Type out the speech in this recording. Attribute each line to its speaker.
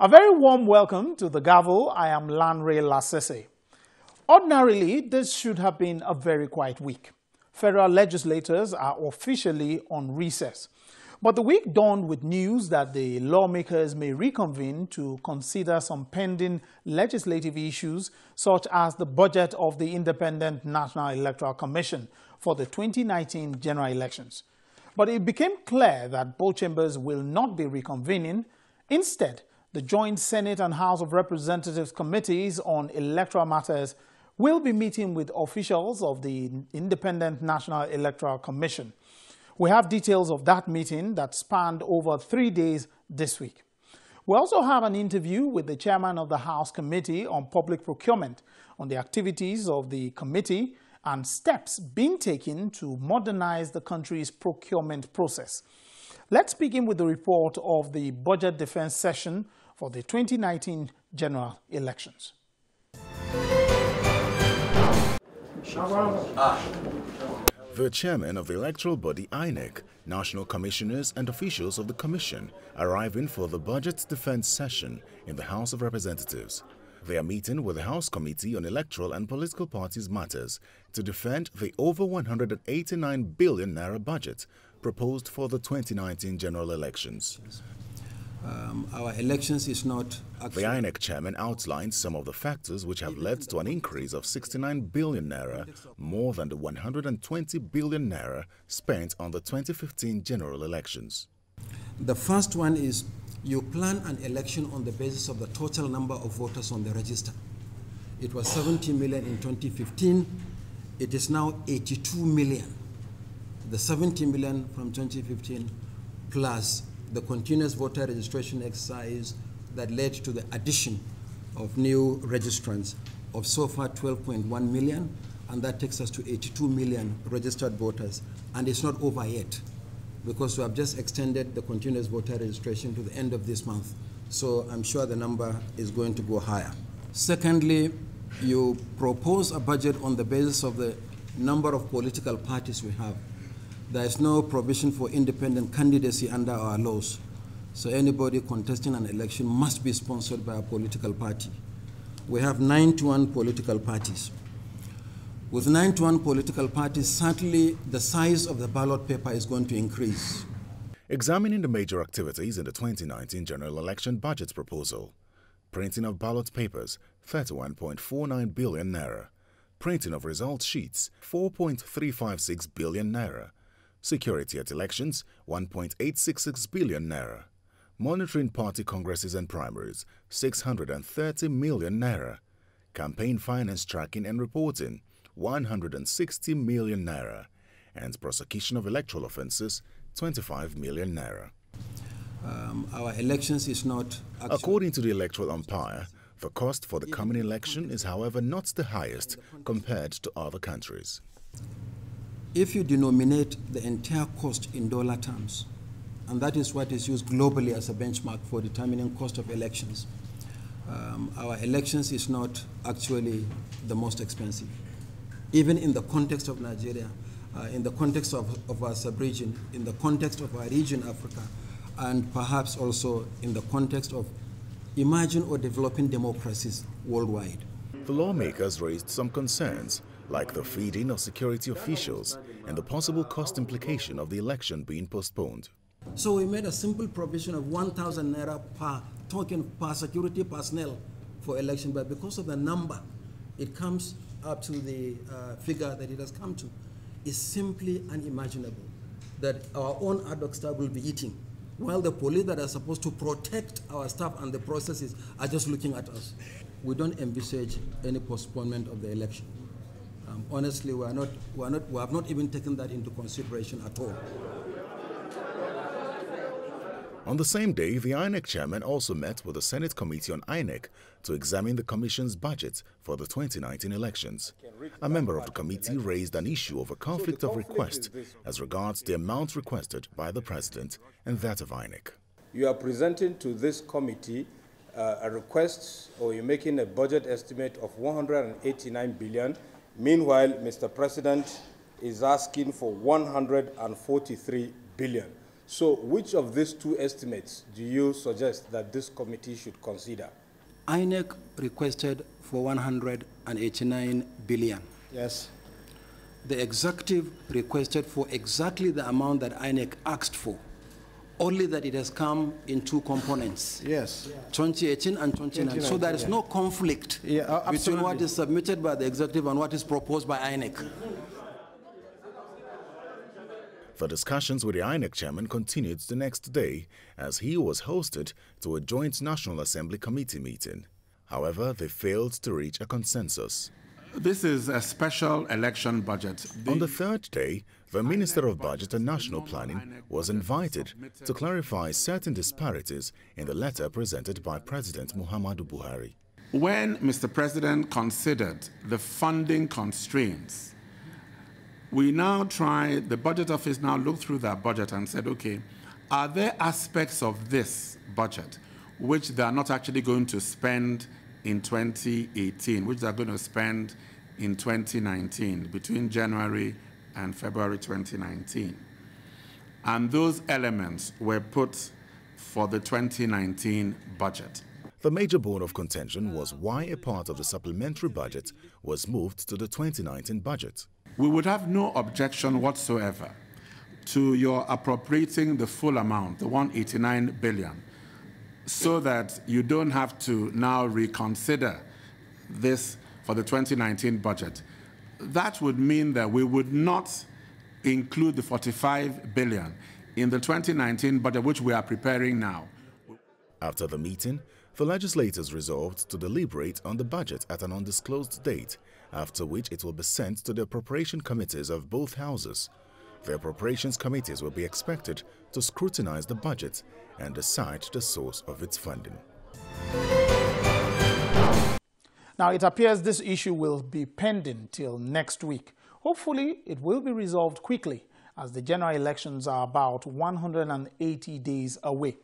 Speaker 1: A very warm welcome to the Gavel. I am Lanre Lasese. Ordinarily, this should have been a very quiet week. Federal legislators are officially on recess. But the week dawned with news that the lawmakers may reconvene to consider some pending legislative issues, such as the budget of the Independent National Electoral Commission for the 2019 general elections. But it became clear that both chambers will not be reconvening. Instead, the joint Senate and House of Representatives committees on electoral matters will be meeting with officials of the Independent National Electoral Commission. We have details of that meeting that spanned over 3 days this week. We also have an interview with the chairman of the House Committee on Public Procurement on the activities of the committee and steps being taken to modernize the country's procurement process. Let's begin with the report of the budget defense session for the 2019 general elections.
Speaker 2: The chairman of the electoral body INEC, national commissioners and officials of the commission arriving for the budget defense session in the House of Representatives. They are meeting with the House Committee on Electoral and Political Parties Matters to defend the over 189 billion naira budget proposed for the 2019 general elections.
Speaker 3: Our elections is not...
Speaker 2: The INEC chairman outlined some of the factors which have led to an increase of 69 billion naira, more than the 120 billion naira spent on the 2015 general elections.
Speaker 3: The first one is you plan an election on the basis of the total number of voters on the register. It was 70 million in 2015. It is now 82 million. The 70 million from 2015 plus the continuous voter registration exercise that led to the addition of new registrants of so far 12.1 million, and that takes us to 82 million registered voters. And it's not over yet, because we have just extended the continuous voter registration to the end of this month. So I'm sure the number is going to go higher. Secondly, you propose a budget on the basis of the number of political parties we have. There is no provision for independent candidacy under our laws. So anybody contesting an election must be sponsored by a political party. We have 91 political parties. With 91 political parties, certainly the size of the ballot paper is going to increase.
Speaker 2: Examining the major activities in the 2019 general election budget proposal. Printing of ballot papers, 31.49 billion naira. Printing of result sheets, 4.356 billion naira. Security at elections, 1.866 billion naira. Monitoring party congresses and primaries, 630 million naira. Campaign finance tracking and reporting, 160 million naira. And prosecution of electoral offences, 25 million naira.
Speaker 3: Our elections is not...
Speaker 2: According to the electoral umpire, the cost for the coming election is, however, not the highest compared to other countries.
Speaker 3: If you denominate the entire cost in dollar terms, and that is what is used globally as a benchmark for determining cost of elections, our elections is not actually the most expensive. Even in the context of Nigeria, in the context of our sub-region, in the context of our region, Africa, and perhaps also in the context of emerging or developing democracies worldwide.
Speaker 2: The lawmakers raised some concerns, like the feeding of security officials and the possible cost implication of the election being postponed.
Speaker 3: So we made a simple provision of 1,000 naira per token per security personnel for election, but because of the number, it comes up to the figure that it has come to. It's simply unimaginable that our own ad hoc staff will be eating, while the police that are supposed to protect our staff and the processes are just looking at us. We don't envisage any postponement of the election. Honestly, we have not even taken that into consideration at all.
Speaker 2: On the same day, the INEC chairman also met with the Senate Committee on INEC to examine the commission's budget for the 2019 elections. A member of the committee raised an issue of a conflict of request as regards the amount requested by the president and that of INEC.
Speaker 4: You are presenting to this committee a request, or you're making a budget estimate of 189 billion. Meanwhile, Mr. President is asking for 143 billion. So which of these two estimates do you suggest that this committee should consider?
Speaker 3: INEC requested for 189 billion.
Speaker 5: Yes.
Speaker 3: The executive requested for exactly the amount that INEC asked for, only that it has come in two components.
Speaker 5: Yes.
Speaker 3: 2018 and 2019. So there is no conflict between what is submitted by the executive and what is proposed by INEC.
Speaker 2: The discussions with the INEC chairman continued the next day as he was hosted to a joint National Assembly Committee meeting. However, they failed to reach a consensus.
Speaker 6: This is a special election budget.
Speaker 2: On the third day, the Minister of Budget and National Planning was invited to clarify certain disparities in the letter presented by President Muhammadu Buhari.
Speaker 6: When Mr. President considered the funding constraints, we now the Budget Office now looked through that budget and said, okay, are there aspects of this budget which they are not actually going to spend in 2018, which they are going to spend in 2019, between January and February 2019? And those elements were put for the 2019 budget.
Speaker 2: The major bone of contention was why a part of the supplementary budget was moved to the 2019 budget.
Speaker 6: We would have no objection whatsoever to your appropriating the full amount, the 189 billion, so that you don't have to now reconsider this for the 2019 budget. That would mean that we would not include the 45 billion in the 2019 budget, which we are preparing now.
Speaker 2: After the meeting, the legislators resolved to deliberate on the budget at an undisclosed date, after which it will be sent to the appropriation committees of both houses. The appropriations committees will be expected to scrutinize the budget and decide the source of its funding.
Speaker 1: Now, it appears this issue will be pending till next week. Hopefully, it will be resolved quickly, as the general elections are about 180 days away.